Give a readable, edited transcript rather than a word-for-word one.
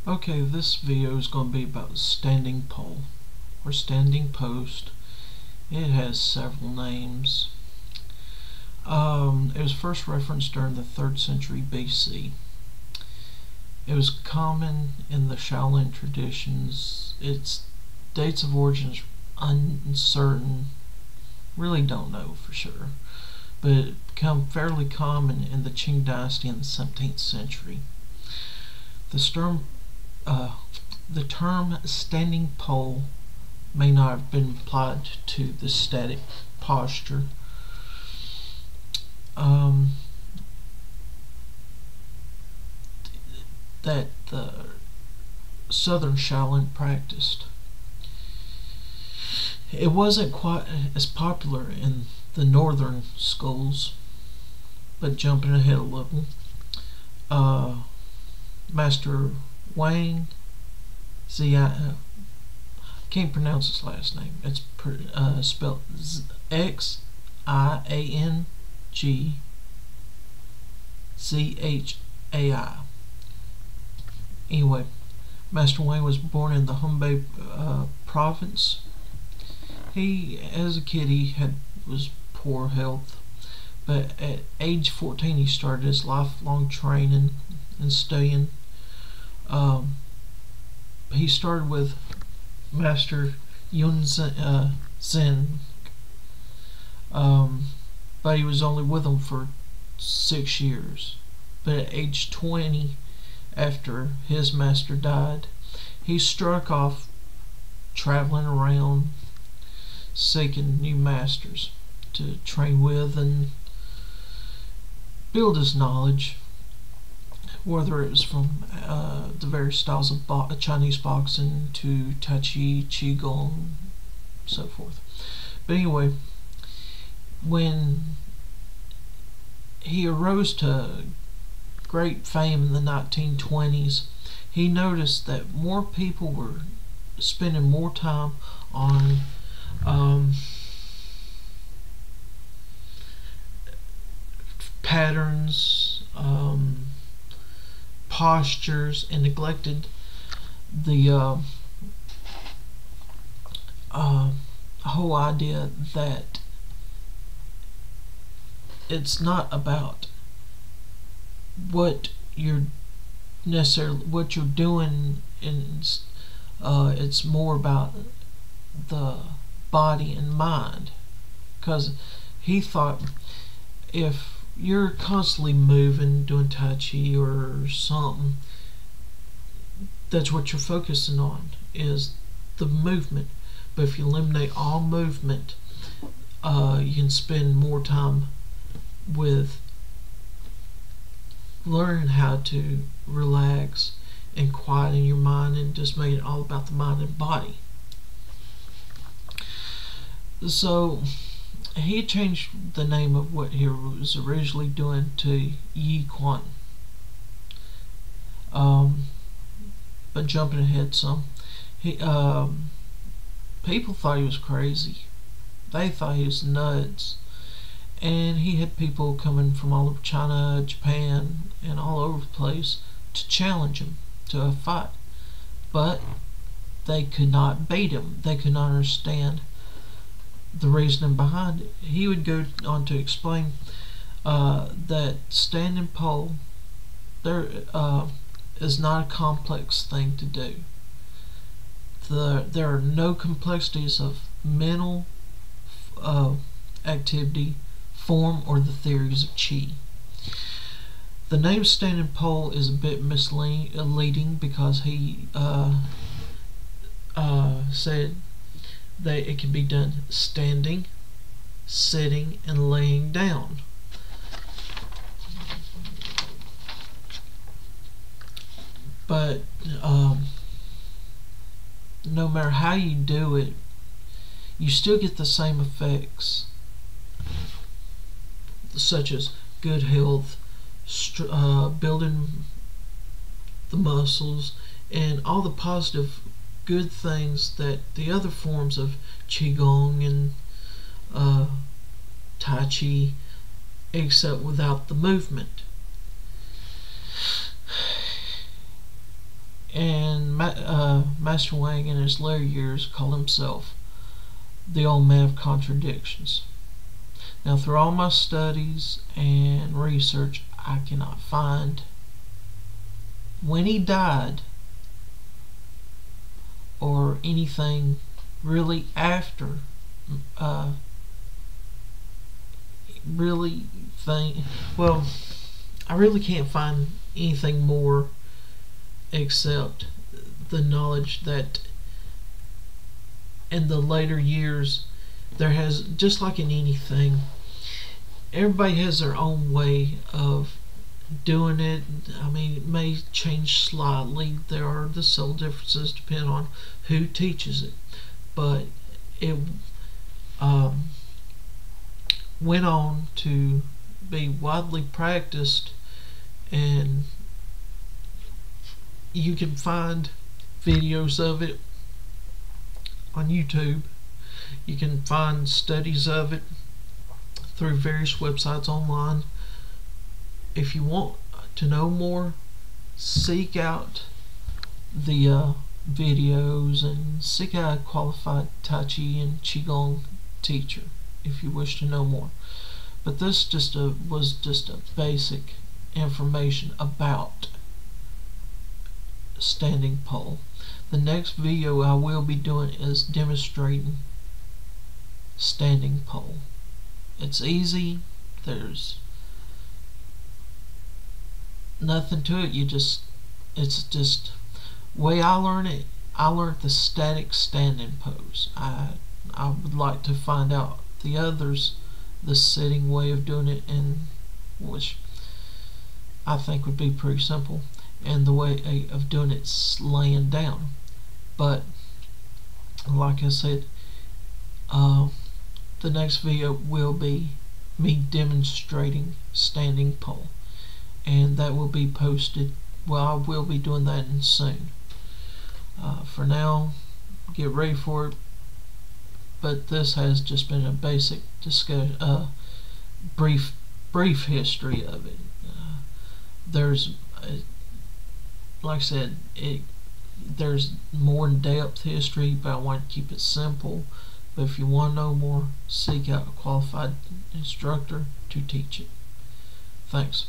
Okay, this video is going to be about standing pole or standing post. It has several names. It was first referenced during the 3rd century BC. It was common in the Shaolin traditions. Its dates of origin is uncertain. Really don't know for sure. But it became fairly common in the Qing dynasty in the 17th century. The term standing pole may not have been applied to the static posture. That the Southern Shaolin practiced. It wasn't quite as popular in the northern schools, but jumping ahead a little, Master Wang Xiang, can't pronounce his last name. It's spelled Xianggzhai. Anyway, Master Wang was born in the Hubei province. He, as a kid, was poor health, but at age 14 he started his lifelong training and studying. He started with Master Yun Zhen, but he was only with him for 6 years. But at age 20, after his master died, he struck off traveling around seeking new masters to train with and build his knowledge, whether it was from the various styles of Chinese boxing to Tai Chi, Qigong, so forth. But anyway, when he arose to great fame in the 1920s, he noticed that more people were spending more time on patterns, postures, and neglected the whole idea that it's not about what you're doing, and it's more about the body and mind, because he thought if you're constantly moving, doing Tai Chi or something, that's what you're focusing on, is the movement. But if you eliminate all movement, you can spend more time with learning how to relax and quieten your mind and just make it all about the mind and body. So he changed the name of what he was originally doing to Yi Quan. But jumping ahead some, people thought he was crazy. They thought he was nuts. And he had people coming from all over China, Japan, and all over the place to challenge him to a fight. But they could not beat him. They could not understand the reasoning behind it. He would go on to explain that standing pole is not a complex thing to do. There are no complexities of mental activity, form, or the theories of Qi. The name standing pole is a bit misleading because he said that it can be done standing, sitting, and laying down. But no matter how you do it, you still get the same effects, such as good health, building the muscles, and all the positive good things that the other forms of Qigong and Tai Chi, except without the movement. And Master Wang in his later years called himself the old man of contradictions. Now, through all my studies and research, I cannot find when he died or anything really after really think well I really can't find anything more except the knowledge that in the later years there has, just like in anything, everybody has their own way of doing it. I mean, it may change slightly. There are the subtle differences depending on who teaches it, but it went on to be widely practiced, and you can find videos of it on YouTube. You can find studies of it through various websites online. If you want to know more, seek out the videos and seek out a qualified Tai Chi and Qigong teacher if you wish to know more. But this was just a basic information about standing pole. The next video I will be doing is demonstrating standing pole. It's easy. There's nothing to it. It's just way I learned it. I learned the static standing pose. I would like to find out the others, the sitting way of doing it, and which I think would be pretty simple, and the way of doing it laying down. But like I said, the next video will be me demonstrating standing pole, and that will be posted. Well, I will be doing that soon. For now, get ready for it. But this has just been a basic discussion, brief history of it. There's, like I said, there's more in-depth history, but I want to keep it simple. But if you want to know more, seek out a qualified instructor to teach it. Thanks.